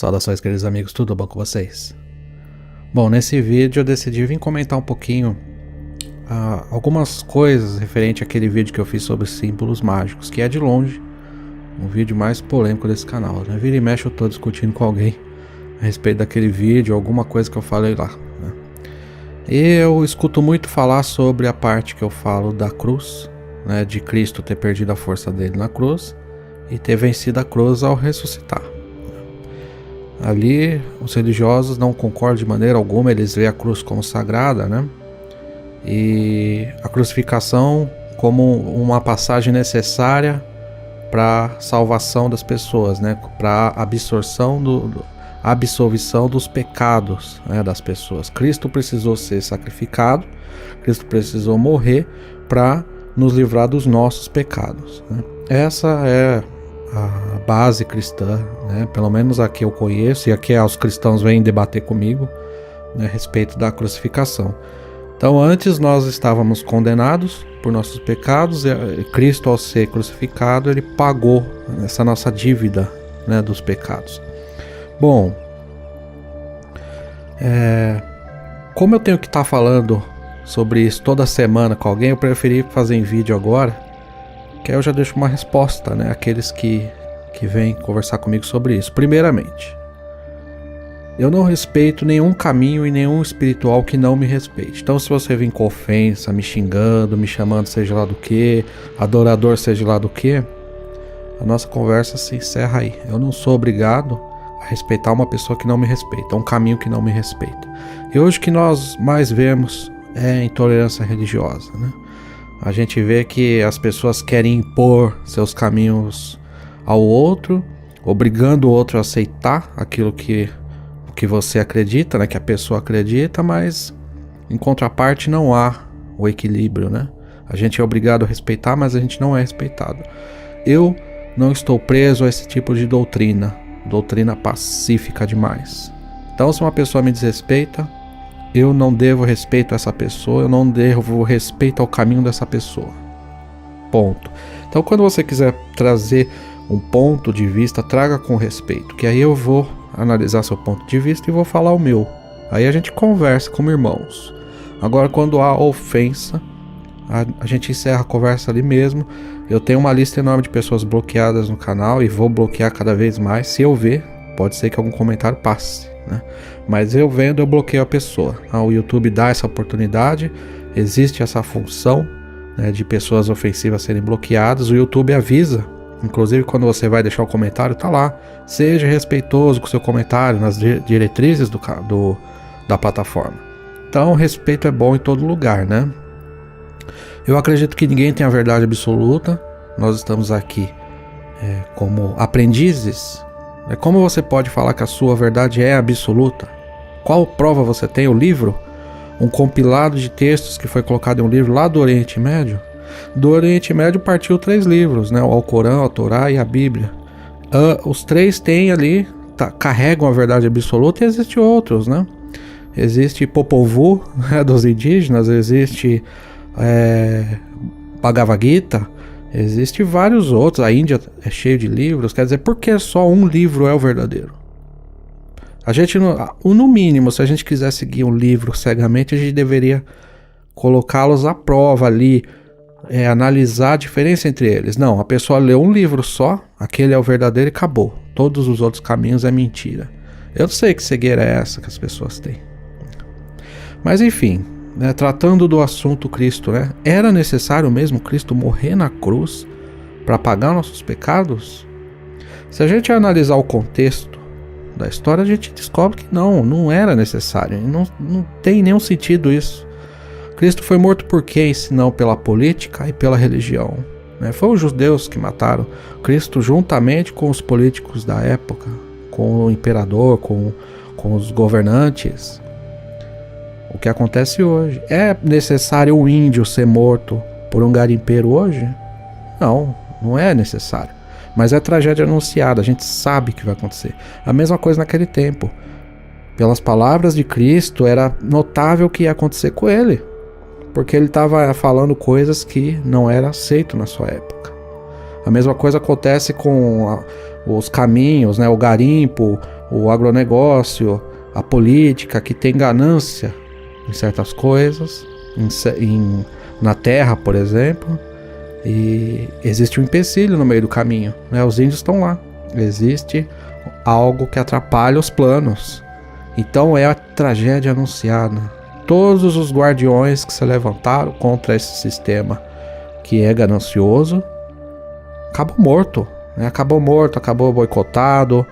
Saudações, queridos amigos, tudo bom com vocês? Bom, nesse vídeo eu decidi vir comentar um pouquinho algumas coisas referente àquele vídeo que eu fiz sobre símbolos mágicos, que é de longe um vídeo mais polêmico desse canal, né? Vira e mexe eu tô discutindo com alguém a respeito daquele vídeo, alguma coisa que eu falei lá, né? Eu escuto muito falar sobre a parte que eu falo da cruz, né? De Cristo ter perdido a força dele na cruz e ter vencido a cruz ao ressuscitar. Ali os religiosos não concordam de maneira alguma, eles veem a cruz como sagrada, né? E a crucificação como uma passagem necessária para a salvação das pessoas, né? Para a absolvição dos pecados, né, das pessoas. Cristo precisou ser sacrificado, Cristo precisou morrer para nos livrar dos nossos pecados, né? Essa é a base cristã, né? Pelo menos a que eu conheço e a que os cristãos vêm debater comigo, né, a respeito da crucificação. Então antes nós estávamos condenados por nossos pecados e Cristo, ao ser crucificado, ele pagou essa nossa dívida, né, dos pecados. Bom, como eu tenho que estar falando sobre isso toda semana com alguém, eu preferi fazer em vídeo agora, que aí eu já deixo uma resposta, né, àqueles que vêm conversar comigo sobre isso. Primeiramente, eu não respeito nenhum caminho e nenhum espiritual que não me respeite. Então se você vir com ofensa, me xingando, me chamando seja lá do que, adorador seja lá do que, a nossa conversa se encerra aí. Eu não sou obrigado a respeitar uma pessoa que não me respeita, um caminho que não me respeita. E hoje o que nós mais vemos é intolerância religiosa, né? A gente vê que as pessoas querem impor seus caminhos ao outro, obrigando o outro a aceitar aquilo que você acredita, né, que a pessoa acredita, mas em contraparte não há o equilíbrio, né? A gente é obrigado a respeitar, mas a gente não é respeitado. Eu não estou preso a esse tipo de doutrina pacífica demais. Então se uma pessoa me desrespeita, eu não devo respeito a essa pessoa, eu não devo respeito ao caminho dessa pessoa. Ponto. Então quando você quiser trazer um ponto de vista, traga com respeito, que aí eu vou analisar seu ponto de vista e vou falar o meu. Aí a gente conversa como irmãos. Agora quando há ofensa, a gente encerra a conversa ali mesmo. Eu tenho uma lista enorme de pessoas bloqueadas no canal e vou bloquear cada vez mais. Se eu ver, pode ser que algum comentário passe, né? Mas eu vendo, eu bloqueio a pessoa. O YouTube dá essa oportunidade, existe essa função, né, de pessoas ofensivas serem bloqueadas. O YouTube avisa, inclusive quando você vai deixar o comentário, tá lá. Seja respeitoso com o seu comentário nas diretrizes da plataforma. Então respeito é bom em todo lugar, né? Eu acredito que ninguém tem a verdade absoluta. Nós estamos aqui como aprendizes. Como você pode falar que a sua verdade é absoluta? Qual prova você tem? O livro? Um compilado de textos que foi colocado em um livro lá do Oriente Médio? Do Oriente Médio partiu 3 livros, né? O Alcorão, a Torá e a Bíblia. Os 3 têm ali, carregam a verdade absoluta, e existem outros, né? Existe Popol Vuh, né, dos indígenas, existe Bhagavad Gita, existe vários outros. A Índia é cheia de livros. Quer dizer, por que só um livro é o verdadeiro? A gente, no mínimo, se a gente quiser seguir um livro cegamente, a gente deveria colocá-los à prova ali, analisar a diferença entre eles. Não, a pessoa leu um livro só, aquele é o verdadeiro e acabou. Todos os outros caminhos é mentira. Eu sei que cegueira é essa que as pessoas têm. Mas enfim, né, tratando do assunto Cristo, né, era necessário mesmo Cristo morrer na cruz para pagar nossos pecados? Se a gente analisar o contexto da história, a gente descobre que não era necessário. Não tem nenhum sentido isso. Cristo foi morto por quem, senão pela política e pela religião, né? Foi os judeus que mataram Cristo juntamente com os políticos da época, com o imperador, com os governantes. O que acontece hoje? É necessário um índio ser morto por um garimpeiro hoje? Não é necessário. Mas é tragédia anunciada, a gente sabe que vai acontecer. A mesma coisa naquele tempo. Pelas palavras de Cristo, era notável que ia acontecer com ele. Porque ele estava falando coisas que não era aceito na sua época. A mesma coisa acontece com os caminhos, né? O garimpo, o agronegócio, a política, que tem ganância em certas coisas, na terra, por exemplo, e existe um empecilho no meio do caminho, né? Os índios estão lá, existe algo que atrapalha os planos. Então é a tragédia anunciada. Todos os guardiões que se levantaram contra esse sistema que é ganancioso, acabou morto, né? Acabou boicotado,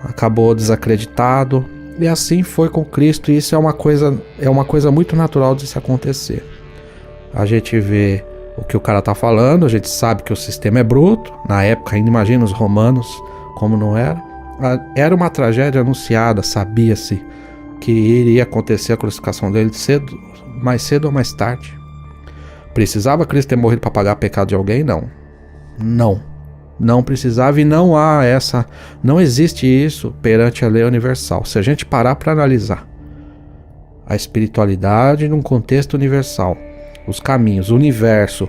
acabou desacreditado. E assim foi com Cristo, e isso é uma coisa muito natural de se acontecer. A gente vê o que o cara tá falando, a gente sabe que o sistema é bruto. Na época, ainda imagina os romanos, como não era. Era uma tragédia anunciada, sabia-se que iria acontecer a crucificação dele mais cedo ou mais tarde. Precisava Cristo ter morrido para pagar o pecado de alguém? Não precisava, e não existe isso perante a lei universal. Se a gente parar para analisar a espiritualidade num contexto universal, os caminhos, o universo,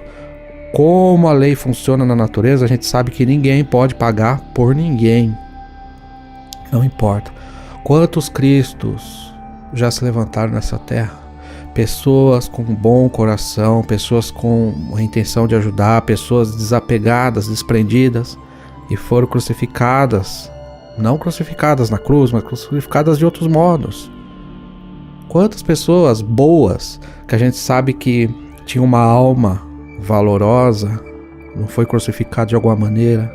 como a lei funciona na natureza, a gente sabe que ninguém pode pagar por ninguém. Não importa quantos Cristos já se levantaram nessa terra, pessoas com bom coração, pessoas com a intenção de ajudar, pessoas desapegadas, desprendidas, e foram crucificadas, não crucificadas na cruz, mas crucificadas de outros modos. Quantas pessoas boas, que a gente sabe que tinha uma alma valorosa, não foi crucificado de alguma maneira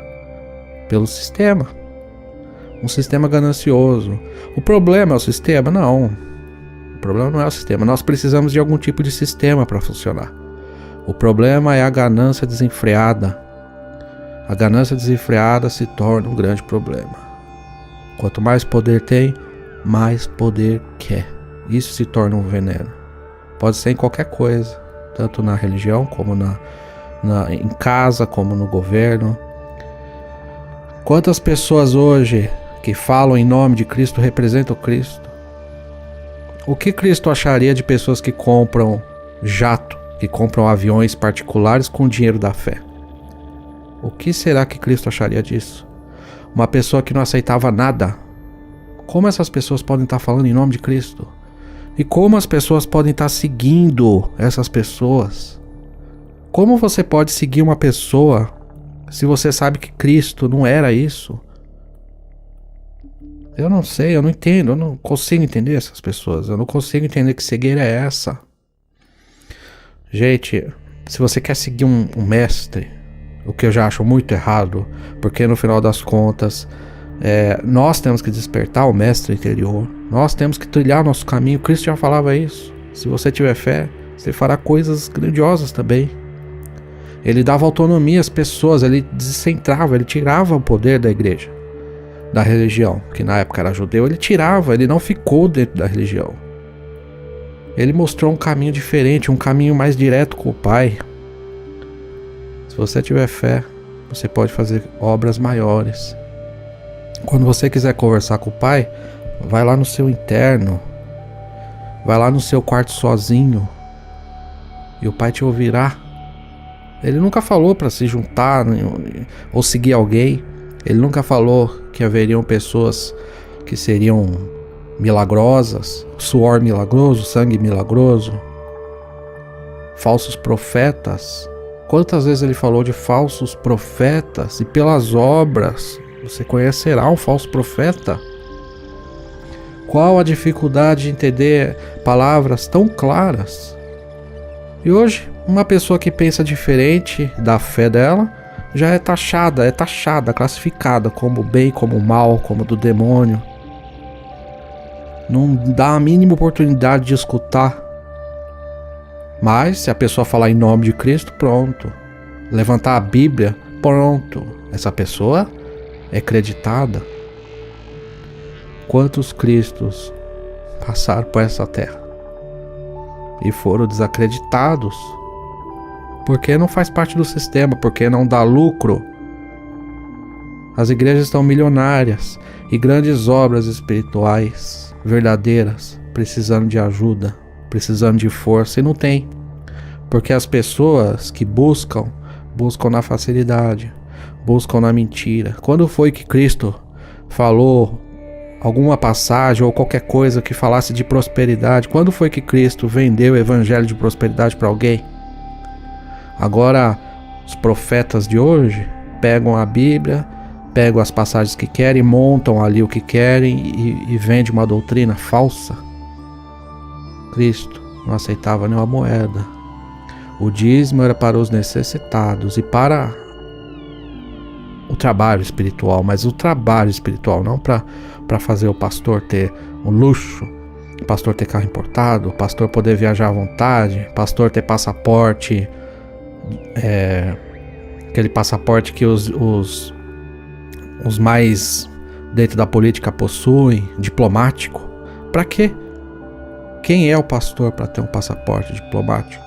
pelo sistema, um sistema ganancioso. O problema é o sistema? Não. O problema não é o sistema. Nós precisamos de algum tipo de sistema para funcionar. O problema é a ganância desenfreada. A ganância desenfreada se torna um grande problema. Quanto mais poder tem, mais poder quer. Isso se torna um veneno. Pode ser em qualquer coisa, tanto na religião, como em casa, como no governo. Quantas pessoas hoje que falam em nome de Cristo representam Cristo? O que Cristo acharia de pessoas que compram jato, que compram aviões particulares com o dinheiro da fé? O que será que Cristo acharia disso? Uma pessoa que não aceitava nada. Como essas pessoas podem estar falando em nome de Cristo? E como as pessoas podem estar seguindo essas pessoas? Como você pode seguir uma pessoa se você sabe que Cristo não era isso? Eu não sei, eu não entendo, eu não consigo entender essas pessoas. Eu não consigo entender que cegueira é essa. Gente, se você quer seguir um mestre, o que eu já acho muito errado, porque no final das contas, nós temos que despertar o mestre interior. Nós temos que trilhar nosso caminho. Cristo já falava isso. Se você tiver fé, você fará coisas grandiosas também. Ele dava autonomia às pessoas, ele descentrava, ele tirava o poder da igreja, da religião, que na época era judeu. Ele tirava, ele não ficou dentro da religião. Ele mostrou um caminho diferente, um caminho mais direto com o Pai. Se você tiver fé, você pode fazer obras maiores. Quando você quiser conversar com o Pai, vai lá no seu interno, vai lá no seu quarto sozinho, e o Pai te ouvirá. Ele nunca falou para se juntar ou seguir alguém. Ele nunca falou que haveriam pessoas que seriam milagrosas, suor milagroso, sangue milagroso, falsos profetas. Quantas vezes ele falou de falsos profetas? E pelas obras você conhecerá um falso profeta. Qual a dificuldade de entender palavras tão claras? E hoje, uma pessoa que pensa diferente da fé dela já é taxada, classificada como bem, como mal, como do demônio. Não dá a mínima oportunidade de escutar. Mas se a pessoa falar em nome de Cristo, pronto. Levantar a Bíblia, pronto. Essa pessoa é acreditada. Quantos Cristos passaram por essa terra e foram desacreditados? Porque não faz parte do sistema, porque não dá lucro. As igrejas estão milionárias e grandes obras espirituais verdadeiras, precisando de ajuda, precisando de força, e não tem. Porque as pessoas que buscam na facilidade. buscam na mentira. Quando foi que Cristo falou alguma passagem ou qualquer coisa que falasse de prosperidade? Quando foi que Cristo vendeu o evangelho de prosperidade para alguém? Agora, os profetas de hoje pegam a Bíblia, pegam as passagens que querem, montam ali o que querem e vendem uma doutrina falsa. Cristo não aceitava nenhuma moeda. O dízimo era para os necessitados e para o trabalho espiritual, mas o trabalho espiritual, não para fazer o pastor ter um luxo, o pastor ter carro importado, o pastor poder viajar à vontade, o pastor ter passaporte, aquele passaporte que os mais dentro da política possuem, diplomático. Para quê? Quem é o pastor para ter um passaporte diplomático?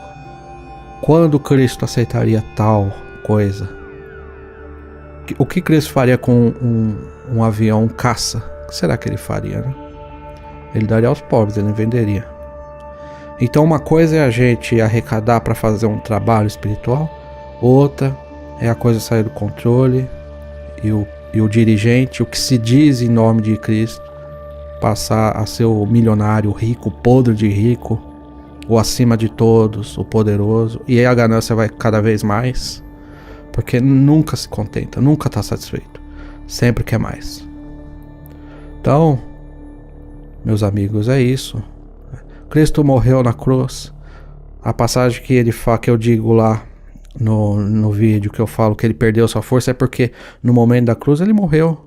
Quando Cristo aceitaria tal coisa? O que Cristo faria com um avião, um caça? O que será que ele faria, né? Ele daria aos pobres, ele venderia. Então uma coisa é a gente arrecadar para fazer um trabalho espiritual, outra é a coisa sair do controle e o dirigente, o que se diz em nome de Cristo, passar a ser o milionário, o rico, o podre de rico, o acima de todos, o poderoso, e aí a ganância vai cada vez mais, porque nunca se contenta, nunca está satisfeito, sempre quer mais. Então, meus amigos, é isso. Cristo morreu na cruz. A passagem que eu digo lá no vídeo, que eu falo que ele perdeu sua força, é porque no momento da cruz ele morreu.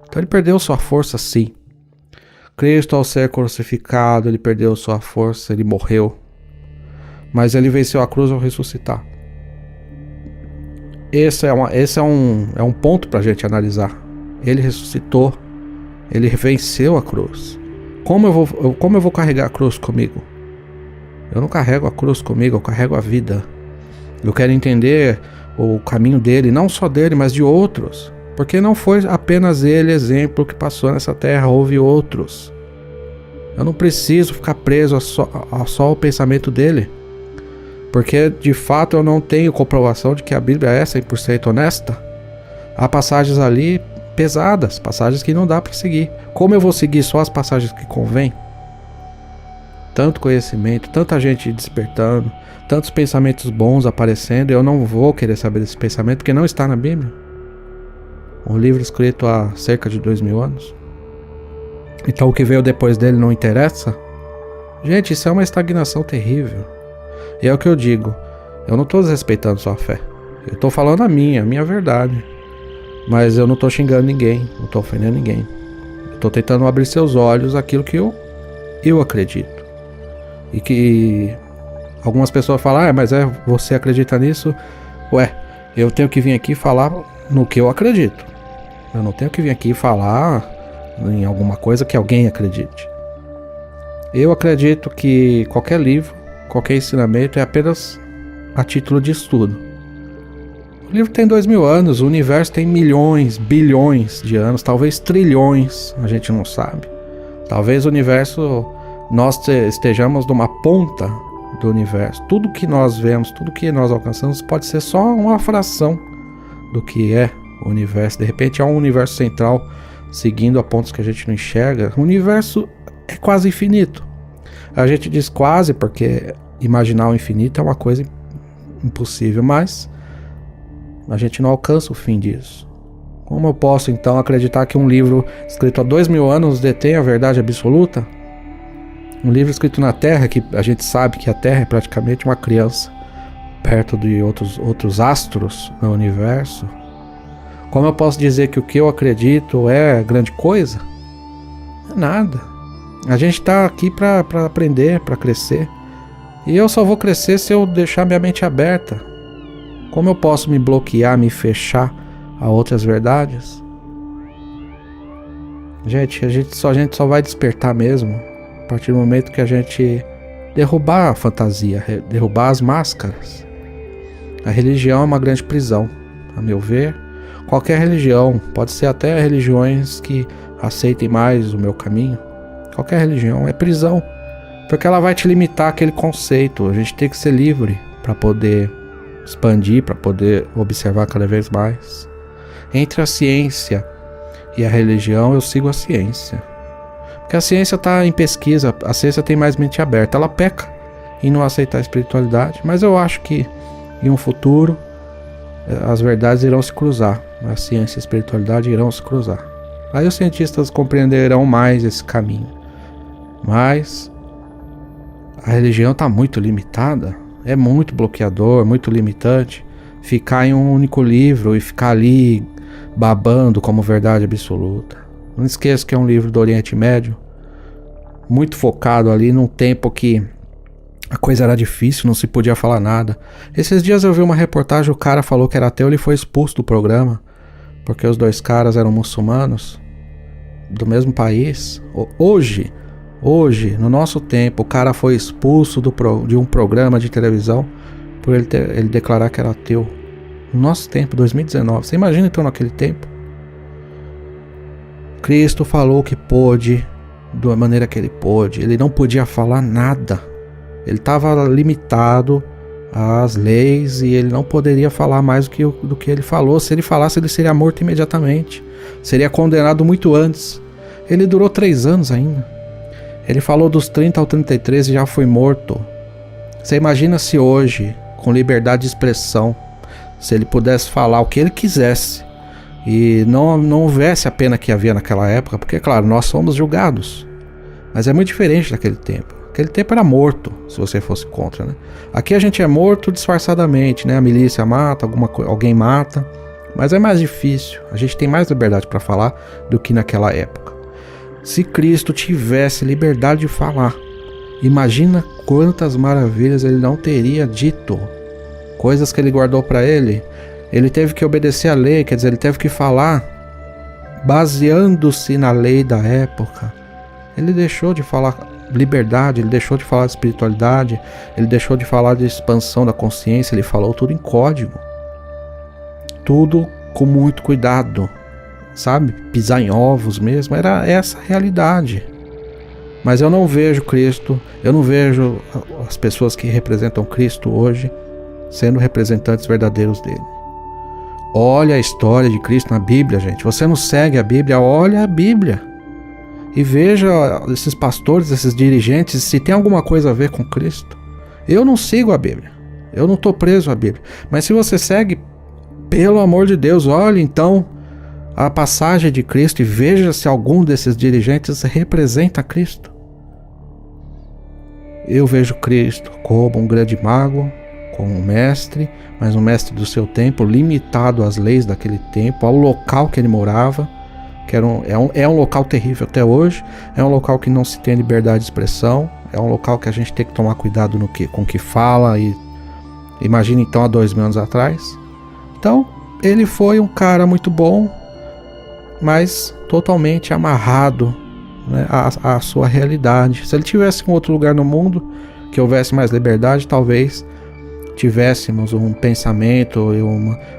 Então ele perdeu sua força, sim. Cristo, ao ser crucificado, ele perdeu sua força, ele morreu. Mas ele venceu a cruz ao ressuscitar. Esse é um ponto para a gente analisar. Ele ressuscitou, ele venceu a cruz. Como eu vou carregar a cruz comigo? Eu não carrego a cruz comigo, eu carrego a vida. Eu quero entender o caminho dele, não só dele, mas de outros. Porque não foi apenas ele exemplo que passou nessa terra, houve outros. Eu não preciso ficar preso a só o pensamento dele. Porque de fato eu não tenho comprovação de que a Bíblia é 100% honesta. Há passagens ali pesadas, passagens que não dá para seguir. Como eu vou seguir só as passagens que convém? Tanto conhecimento, tanta gente despertando, tantos pensamentos bons aparecendo, eu não vou querer saber desse pensamento porque não está na Bíblia. Um livro escrito há cerca de 2000 anos. Então o que veio depois dele não interessa? Gente, isso é uma estagnação terrível. E é o que eu digo, eu não estou desrespeitando sua fé. Eu estou falando a minha verdade. Mas eu não estou xingando ninguém, não estou ofendendo ninguém. Eu estou tentando abrir seus olhos àquilo que eu acredito. E que algumas pessoas falam, mas você acredita nisso? Ué, eu tenho que vir aqui falar no que eu acredito. Eu não tenho que vir aqui falar em alguma coisa que alguém acredite. Eu acredito que qualquer livro, qualquer ensinamento é apenas a título de estudo. O livro tem 2000 anos, o universo tem milhões, bilhões de anos, talvez trilhões, a gente não sabe. Talvez o universo, nós estejamos numa ponta do universo. Tudo que nós vemos, tudo que nós alcançamos pode ser só uma fração do que é o universo. De repente há um universo central seguindo a pontos que a gente não enxerga. O universo é quase infinito. A gente diz quase porque imaginar o infinito é uma coisa impossível, mas a gente não alcança o fim disso. Como eu posso então acreditar que um livro escrito há 2000 anos detém a verdade absoluta? Um livro escrito na Terra, que a gente sabe que a Terra é praticamente uma criança perto de outros astros no universo. Como eu posso dizer que o que eu acredito é grande coisa? É nada. A gente está aqui para aprender, para crescer. E eu só vou crescer se eu deixar minha mente aberta. Como eu posso me bloquear, me fechar a outras verdades? Gente, a gente só vai despertar mesmo a partir do momento que a gente derrubar a fantasia, derrubar as máscaras. A religião é uma grande prisão, a meu ver. Qualquer religião, pode ser até religiões que aceitem mais o meu caminho. Qualquer religião é prisão, porque ela vai te limitar aquele conceito. A gente tem que ser livre para poder expandir, para poder observar cada vez mais. Entre a ciência e a religião, eu sigo a ciência. Porque a ciência está em pesquisa, a ciência tem mais mente aberta. Ela peca em não aceitar a espiritualidade, mas eu acho que em um futuro as verdades irão se cruzar. A ciência e a espiritualidade irão se cruzar. Aí os cientistas compreenderão mais esse caminho. Mas a religião está muito limitada, é muito bloqueador, muito limitante. Ficar em um único livro e ficar ali babando como verdade absoluta. Não esqueça que é um livro do Oriente Médio, muito focado ali num tempo que a coisa era difícil, não se podia falar nada. Esses dias eu vi uma reportagem, o cara falou que era ateu, ele foi expulso do programa, porque os dois caras eram muçulmanos, do mesmo país. Hoje, no nosso tempo, o cara foi expulso de um programa de televisão por ele declarar que era ateu. No nosso tempo, 2019. Você imagina então naquele tempo? Cristo falou que pôde, da maneira que ele pôde. Ele não podia falar nada. Ele estava limitado às leis e ele não poderia falar mais do que ele falou. Se ele falasse, ele seria morto imediatamente. Seria condenado muito antes. Ele durou 3 anos ainda. Ele falou dos 30 ao 33 e já foi morto. Você imagina se hoje, com liberdade de expressão, se ele pudesse falar o que ele quisesse e não houvesse a pena que havia naquela época, porque, claro, nós somos julgados, mas é muito diferente daquele tempo. Aquele tempo era morto, se você fosse contra, né? Aqui a gente é morto disfarçadamente, né? A milícia mata, alguém mata, mas é mais difícil. A gente tem mais liberdade para falar do que naquela época. Se Cristo tivesse liberdade de falar, imagina quantas maravilhas ele não teria dito. Coisas que ele guardou para ele. Ele teve que obedecer à lei, quer dizer, ele teve que falar baseando-se na lei da época. Ele deixou de falar liberdade, ele deixou de falar de espiritualidade, ele deixou de falar de expansão da consciência, ele falou tudo em código. Tudo com muito cuidado, sabe? Pisar em ovos mesmo, era essa a realidade. Mas eu não vejo Cristo, eu não vejo as pessoas que representam Cristo hoje sendo representantes verdadeiros dele. Olha a história de Cristo na Bíblia, gente. Você não segue a Bíblia, olha a Bíblia. E veja esses pastores, esses dirigentes, se tem alguma coisa a ver com Cristo. Eu não sigo a Bíblia. Eu não estou preso à Bíblia. Mas se você segue, pelo amor de Deus, olhe então a passagem de Cristo e veja se algum desses dirigentes representa Cristo. Eu vejo Cristo como um grande mago, como um mestre, mas um mestre do seu tempo, limitado às leis daquele tempo, ao local que ele morava, que é um local terrível até hoje, é um local que não se tem liberdade de expressão, é um local que a gente tem que tomar cuidado com o que fala, e imagina então há 2000 anos atrás. Então, ele foi um cara muito bom, mas totalmente amarrado, né, à sua realidade. Se ele tivesse em outro lugar no mundo, que houvesse mais liberdade, talvez tivéssemos um pensamento e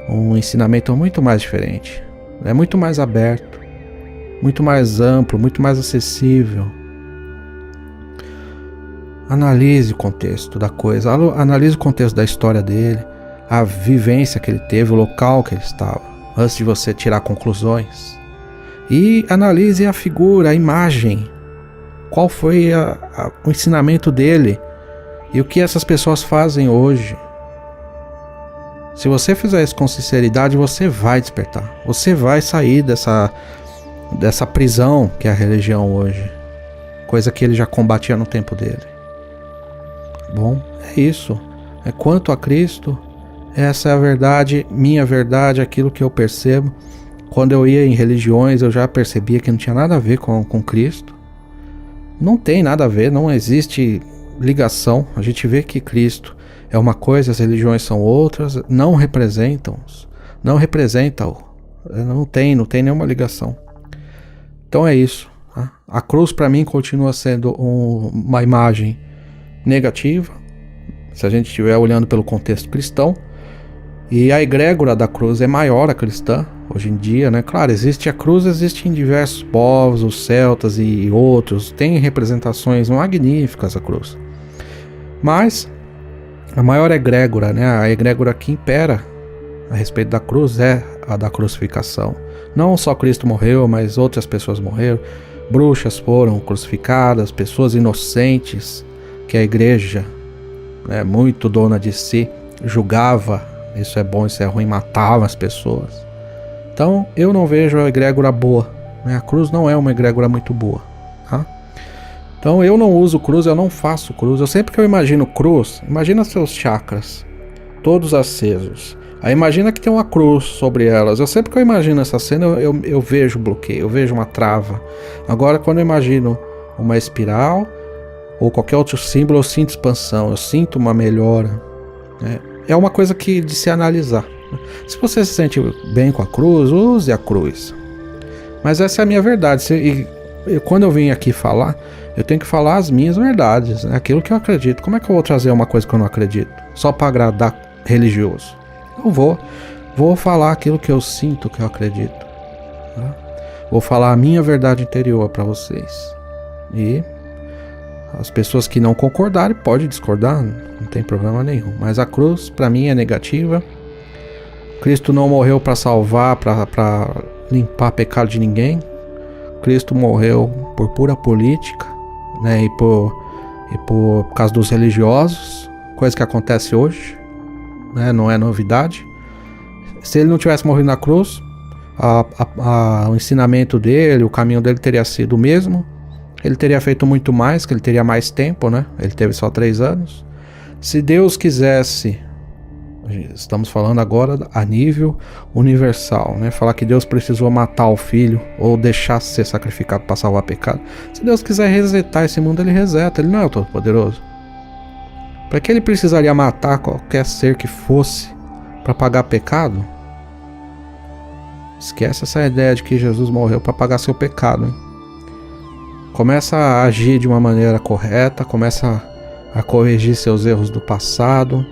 um ensinamento muito mais diferente. É muito mais aberto, muito mais amplo, muito mais acessível. Analise o contexto da coisa, analise o contexto da história dele, a vivência que ele teve, o local que ele estava, antes de você tirar conclusões. E analise a figura, a imagem, qual foi o ensinamento dele e o que essas pessoas fazem hoje. Se você fizer isso com sinceridade, você vai despertar. Você vai sair dessa prisão que é a religião hoje. Coisa que ele já combatia no tempo dele. Bom, é isso. É quanto a Cristo, essa é a verdade, minha verdade, aquilo que eu percebo. Quando eu ia em religiões, eu já percebia que não tinha nada a ver com Cristo. Não tem nada a ver, não existe ligação. A gente vê que Cristo é uma coisa, as religiões são outras, não representam, não tem nenhuma ligação. Então é isso, tá? A cruz para mim continua sendo uma imagem negativa, se a gente estiver olhando pelo contexto cristão, e a egrégora da cruz é maior, a cristã, hoje em dia, né? Claro, existe a cruz, existe em diversos povos, os celtas e outros, tem representações magníficas a cruz, mas a maior egrégora, né, a egrégora que impera a respeito da cruz é a da crucificação. Não só Cristo morreu, mas outras pessoas morreram. Bruxas foram crucificadas, pessoas inocentes que a igreja, né, muito dona de si, julgava, isso é bom, isso é ruim, matava as pessoas. Então eu não vejo a egrégora boa, né? A cruz não é uma egrégora muito boa, tá? Então eu não uso cruz, eu não faço cruz. Eu sempre que eu imagino cruz, imagina seus chakras todos acesos. Aí imagina que tem uma cruz sobre elas. Eu sempre que eu imagino essa cena, eu vejo bloqueio, eu vejo uma trava. Agora quando eu imagino uma espiral ou qualquer outro símbolo, eu sinto expansão, eu sinto uma melhora, né? É uma coisa que de se analisar. Se você se sente bem com a cruz, use a cruz. Mas essa é a minha verdade. E quando eu vim aqui falar, eu tenho que falar as minhas verdades, né? Aquilo que eu acredito. Como é que eu vou trazer uma coisa que eu não acredito? Só para agradar religioso? Não vou. Vou falar aquilo que eu sinto, que eu acredito, tá? Vou falar a minha verdade interior para vocês. E as pessoas que não concordarem podem discordar, não tem problema nenhum. Mas a cruz para mim é negativa. Cristo não morreu para salvar, para limpar pecado de ninguém. Cristo morreu por pura política, né? E por causa dos religiosos, coisa que acontece hoje, né? Não é novidade. Se ele não tivesse morrido na cruz, o ensinamento dele, o caminho dele teria sido o mesmo. Ele teria feito muito mais, que ele teria mais tempo, né? Ele teve só 3 anos. Se Deus quisesse, estamos falando agora a nível universal, né? Falar que Deus precisou matar o filho ou deixar ser sacrificado para salvar pecado. Se Deus quiser resetar esse mundo, ele reseta. Ele não é o Todo-Poderoso. Para que ele precisaria matar qualquer ser que fosse para pagar pecado? Esquece essa ideia de que Jesus morreu para pagar seu pecado, hein? Começa a agir de uma maneira correta, começa a corrigir seus erros do passado,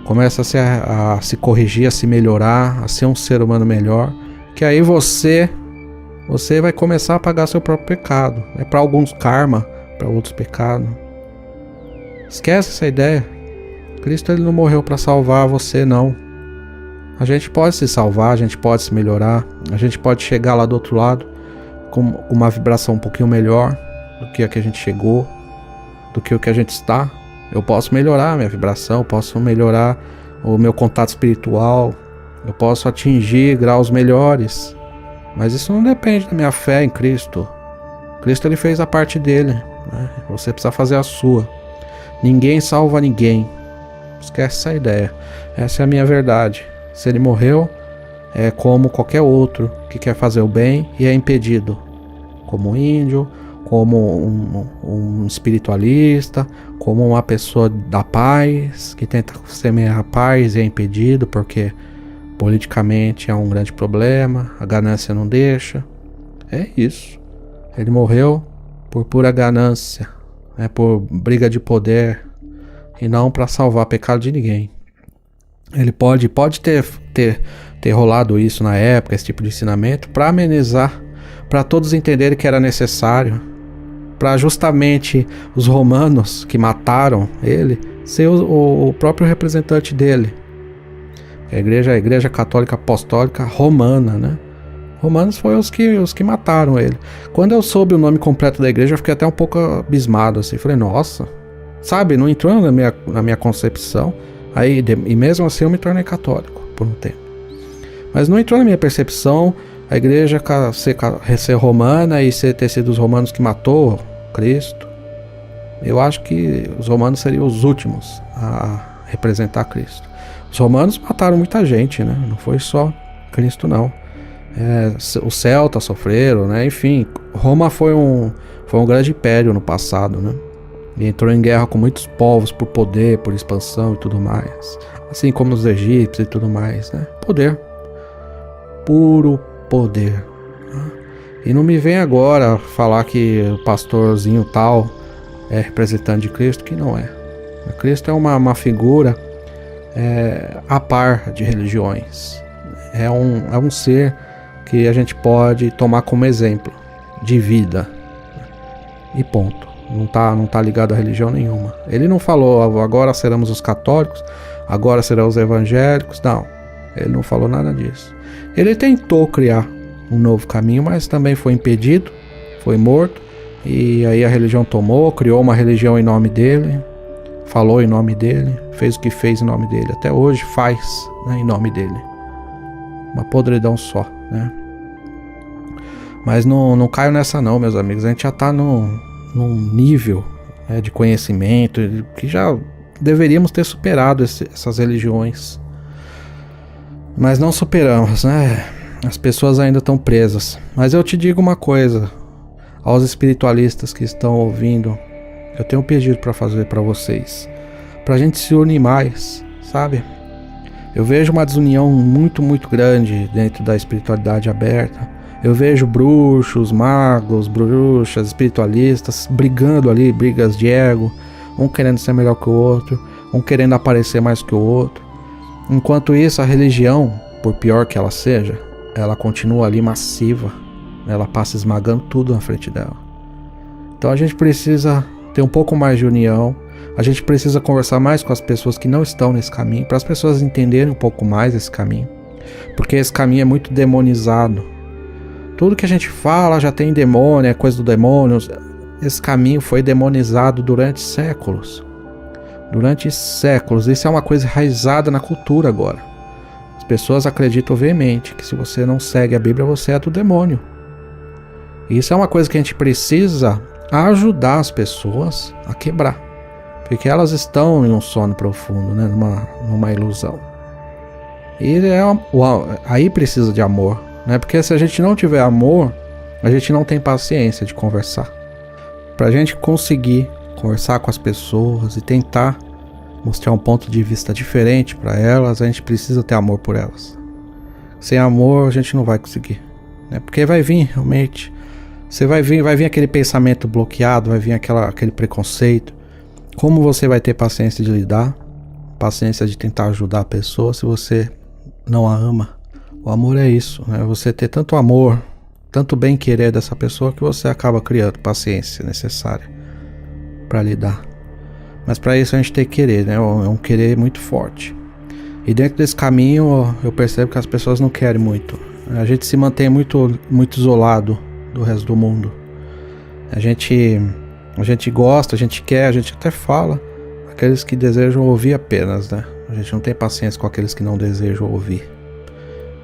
começa a se corrigir, a se melhorar, a ser um ser humano melhor, que aí você vai começar a pagar seu próprio pecado. É para alguns karma, para outros pecado. Esquece essa ideia. Cristo ele não morreu para salvar você, não. A gente pode se salvar, a gente pode se melhorar, a gente pode chegar lá do outro lado com uma vibração um pouquinho melhor do que a que a gente chegou, do que o que a gente está. Eu posso melhorar a minha vibração, eu posso melhorar o meu contato espiritual, eu posso atingir graus melhores, mas isso não depende da minha fé em Cristo. Cristo ele fez a parte dele, né? Você precisa fazer a sua. Ninguém salva ninguém. Esquece essa ideia. Essa é a minha verdade. Se ele morreu, é como qualquer outro que quer fazer o bem e é impedido, como um índio, como um espiritualista, como uma pessoa da paz que tenta semear a paz e é impedido porque politicamente é um grande problema, a ganância não deixa. É isso. Ele morreu por pura ganância, né, por briga de poder e não para salvar pecado de ninguém. Ele pode ter rolado isso na época, esse tipo de ensinamento, para amenizar, para todos entenderem que era necessário, para justamente os romanos que mataram ele ser o próprio representante dele. A igreja católica apostólica romana, né? Romanos foi os que mataram ele. Quando eu soube o nome completo da igreja, eu fiquei até um pouco abismado, assim. Falei, nossa, sabe, não entrou na minha concepção. E mesmo assim eu me tornei católico por um tempo. Mas não entrou na minha percepção a igreja ser romana e ter sido os romanos que matou Cristo. Eu acho que os romanos seriam os últimos a representar Cristo. Os romanos mataram muita gente, né? Não foi só Cristo, não. Os celtas sofreram, né? Enfim, Roma foi um grande império no passado, né? E entrou em guerra com muitos povos por poder, por expansão e tudo mais. Assim como os egípcios e tudo mais, né? Poder. Puro poder. E não me vem agora falar que o pastorzinho tal é representante de Cristo, que não é. Cristo é uma figura a par de religiões. É um ser que a gente pode tomar como exemplo de vida. E ponto. Não tá ligado a religião nenhuma. Ele não falou, agora seremos os católicos, agora serão os evangélicos. Não. Ele não falou nada disso. Ele tentou criar um novo caminho, mas também foi impedido, foi morto. E aí a religião tomou, criou uma religião em nome dele, falou em nome dele, fez o que fez em nome dele. Até hoje faz, né, em nome dele. Uma podridão só, né? Mas não caio nessa não, meus amigos. A gente já tá num nível, né, de conhecimento que já deveríamos ter superado essas religiões. Mas não superamos, né? As pessoas ainda estão presas. Mas eu te digo uma coisa, aos espiritualistas que estão ouvindo, eu tenho um pedido para fazer para vocês, pra gente se unir mais, sabe? Eu vejo uma desunião muito grande dentro da espiritualidade aberta. Eu vejo bruxos, magos, bruxas, espiritualistas brigando ali, brigas de ego, um querendo ser melhor que o outro, um querendo aparecer mais que o outro. Enquanto isso, a religião, por pior que ela seja, ela continua ali massiva, ela passa esmagando tudo na frente dela. Então a gente precisa ter um pouco mais de união, a gente precisa conversar mais com as pessoas que não estão nesse caminho, para as pessoas entenderem um pouco mais esse caminho, porque esse caminho é muito demonizado. Tudo que a gente fala já tem demônio, é coisa do demônio. Esse caminho foi demonizado durante séculos. Durante séculos. Isso é uma coisa enraizada na cultura agora. As pessoas acreditam veemente que se você não segue a Bíblia, você é do demônio. E isso é uma coisa que a gente precisa ajudar as pessoas a quebrar. Porque elas estão em um sono profundo, né? numa ilusão. E aí precisa de amor. Né? Porque se a gente não tiver amor, a gente não tem paciência de conversar. Pra gente conseguir conversar com as pessoas e tentar mostrar um ponto de vista diferente para elas, a gente precisa ter amor por elas. Sem amor a gente não vai conseguir, né? Porque vai vir realmente, vai vir aquele pensamento bloqueado, vai vir aquele preconceito. Como você vai ter paciência de lidar, paciência de tentar ajudar a pessoa se você não a ama? O amor é isso, né? Você ter tanto amor, tanto bem querer dessa pessoa que você acaba criando paciência necessária para lidar. Mas para isso a gente tem que querer, né? É um querer muito forte. E dentro desse caminho eu percebo que as pessoas não querem muito. A gente se mantém muito isolado do resto do mundo. A gente gosta, a gente quer, a gente até fala. Aqueles que desejam ouvir apenas, né? A gente não tem paciência com aqueles que não desejam ouvir.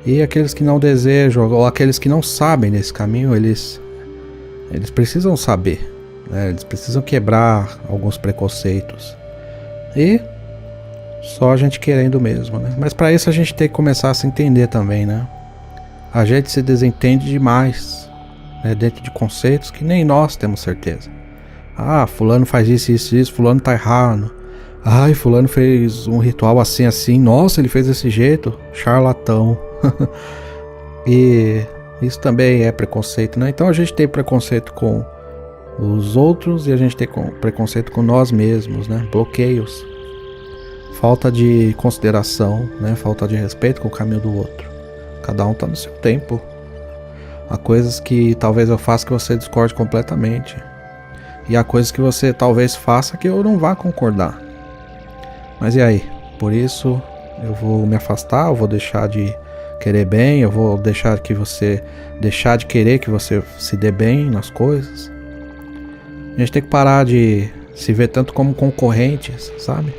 E aqueles que não desejam, ou aqueles que não sabem desse caminho, eles precisam saber, né? Eles precisam quebrar alguns preconceitos. E só a gente querendo mesmo, né? Mas para isso a gente tem que começar a se entender também, né? A gente se desentende demais, né? Dentro de conceitos que nem nós temos certeza. Ah, fulano faz isso, fulano tá errado. Ai, fulano fez um ritual assim, nossa, ele fez desse jeito, charlatão. E isso também é preconceito, né? Então a gente tem preconceito com os outros e a gente tem preconceito com nós mesmos, né? Bloqueios, falta de consideração, né? Falta de respeito com o caminho do outro. Cada um tá no seu tempo. Há coisas que talvez eu faça que você discorde completamente, e há coisas que você talvez faça que eu não vá concordar. Mas e aí? Por isso eu vou me afastar, eu vou deixar de querer bem, eu vou deixar de querer que você se dê bem nas coisas. A gente tem que parar de se ver tanto como concorrentes, sabe?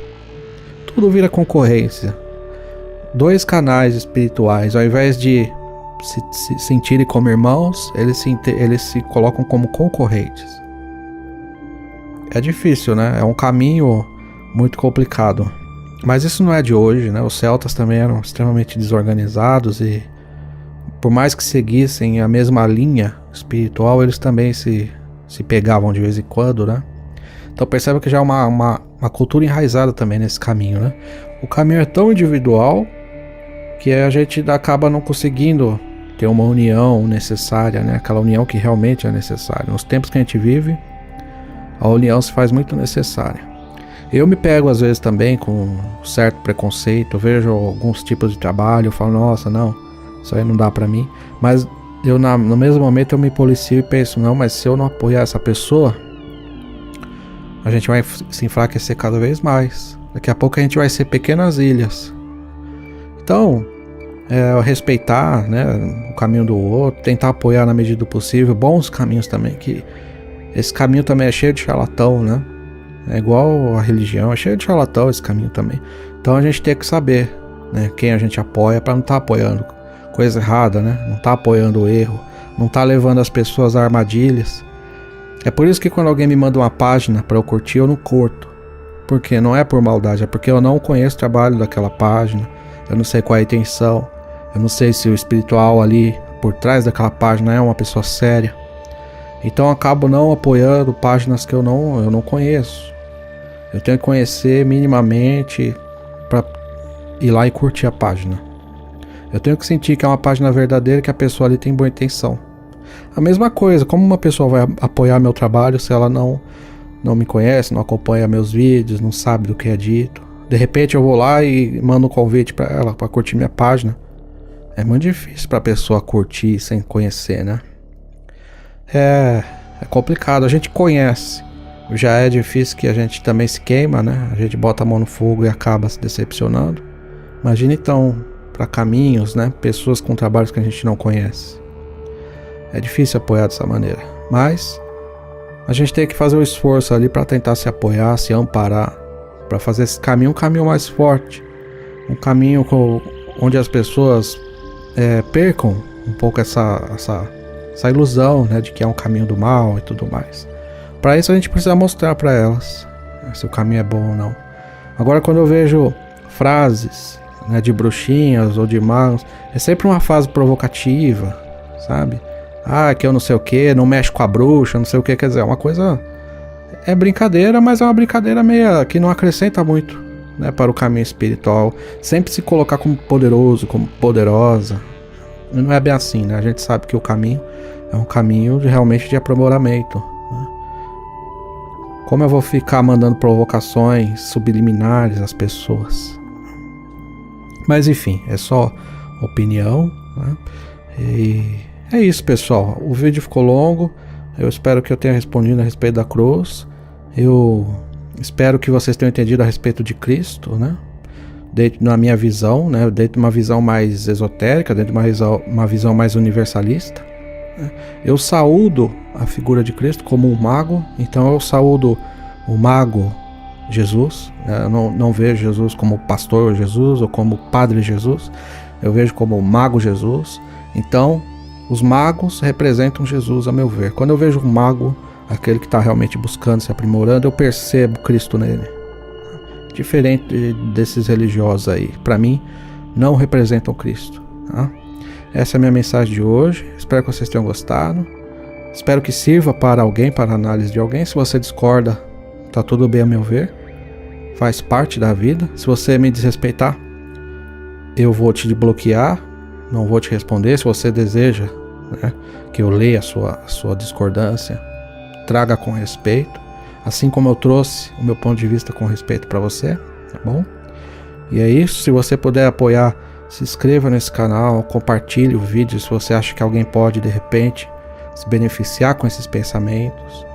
Tudo vira concorrência. Dois canais espirituais, ao invés de se sentirem como irmãos, eles se colocam como concorrentes. É difícil, né? É um caminho muito complicado. Mas isso não é de hoje, né? Os celtas também eram extremamente desorganizados e por mais que seguissem a mesma linha espiritual, eles também se pegavam de vez em quando, né? Então percebe que já é uma cultura enraizada também nesse caminho, né? O caminho é tão individual que a gente acaba não conseguindo ter uma união necessária, né? Aquela união que realmente é necessária. Nos tempos que a gente vive, a união se faz muito necessária. Eu me pego às vezes também com certo preconceito, eu vejo alguns tipos de trabalho, eu falo, nossa, não, isso aí não dá pra mim. Mas eu no mesmo momento eu me policio e penso, não, mas se eu não apoiar essa pessoa, a gente vai se enfraquecer cada vez mais. Daqui a pouco a gente vai ser pequenas ilhas. Então, respeitar, né, o caminho do outro, tentar apoiar na medida do possível, bons caminhos também, que esse caminho também é cheio de charlatão, né? É igual a religião, é cheio de charlatão esse caminho também. Então a gente tem que saber, né, quem a gente apoia para não estar apoiando coisa errada, né? Não estar apoiando o erro, não estar levando as pessoas a armadilhas. É por isso que quando alguém me manda uma página para eu curtir, eu não curto. Porque não é por maldade, é porque eu não conheço o trabalho daquela página, eu não sei qual é a intenção, eu não sei se o espiritual ali por trás daquela página é uma pessoa séria. Então eu acabo não apoiando páginas que eu não conheço. Eu tenho que conhecer minimamente para ir lá e curtir a página. Eu tenho que sentir que é uma página verdadeira, que a pessoa ali tem boa intenção. A mesma coisa, como uma pessoa vai apoiar meu trabalho se ela não me conhece, não acompanha meus vídeos, não sabe do que é dito. De repente eu vou lá e mando um convite para ela para curtir minha página. É muito difícil para a pessoa curtir sem conhecer, né? É complicado, a gente conhece. Já é difícil que a gente também se queima, né? A gente bota a mão no fogo e acaba se decepcionando. Imagina então para caminhos, né? Pessoas com trabalhos que a gente não conhece. É difícil apoiar dessa maneira, mas a gente tem que fazer o esforço ali para tentar se apoiar, se amparar, para fazer esse caminho um caminho mais forte, um caminho onde as pessoas percam um pouco essa ilusão, né, de que é um caminho do mal e tudo mais. Para isso a gente precisa mostrar para elas se o caminho é bom ou não. Agora, quando eu vejo frases, né, de bruxinhas ou de magos, é sempre uma frase provocativa, sabe? Ah, que eu não sei o que, não mexe com a bruxa, não sei o que, quer dizer, é uma coisa... É brincadeira, mas é uma brincadeira meia que não acrescenta muito, né, para o caminho espiritual. Sempre se colocar como poderoso, como poderosa. Não é bem assim, né? A gente sabe que o caminho é um caminho realmente de aprimoramento, né? Como eu vou ficar mandando provocações subliminares às pessoas? Mas enfim, é só opinião, né? E é isso, pessoal. O vídeo ficou longo. Eu espero que eu tenha respondido a respeito da cruz. Eu espero que vocês tenham entendido a respeito de Cristo, né? Dentro da minha visão, né? Dentro de uma visão mais esotérica, dentro de uma visão mais universalista. Eu saúdo a figura de Cristo como um mago. Então eu saúdo o mago Jesus, né? Eu não vejo Jesus como pastor Jesus ou como padre Jesus. Eu vejo como o mago Jesus. Então os magos representam Jesus, a meu ver. Quando eu vejo um mago, aquele que está realmente buscando, se aprimorando, eu percebo Cristo nele. Diferente desses religiosos aí, para mim, não representam Cristo, tá? Essa é a minha mensagem de hoje. Espero que vocês tenham gostado. Espero que sirva para alguém, para a análise de alguém. Se você discorda, tá tudo bem a meu ver. Faz parte da vida. Se você me desrespeitar, eu vou te bloquear. Não vou te responder. Se você deseja, né, que eu leia a sua discordância, traga com respeito. Assim como eu trouxe o meu ponto de vista com respeito para você, tá bom? E é isso. Se você puder apoiar, se inscreva nesse canal, compartilhe o vídeo se você acha que alguém pode de repente se beneficiar com esses pensamentos.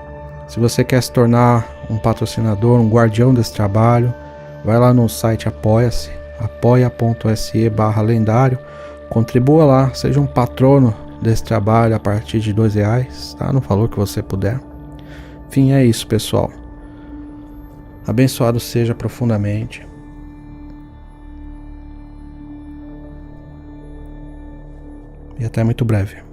Se você quer se tornar um patrocinador, um guardião desse trabalho, vai lá no site Apoia-se, apoia.se/lendário, contribua lá, seja um patrono desse trabalho a partir de R$2, tá? No valor que você puder. Enfim, é isso, pessoal. Abençoado seja profundamente. E até muito breve.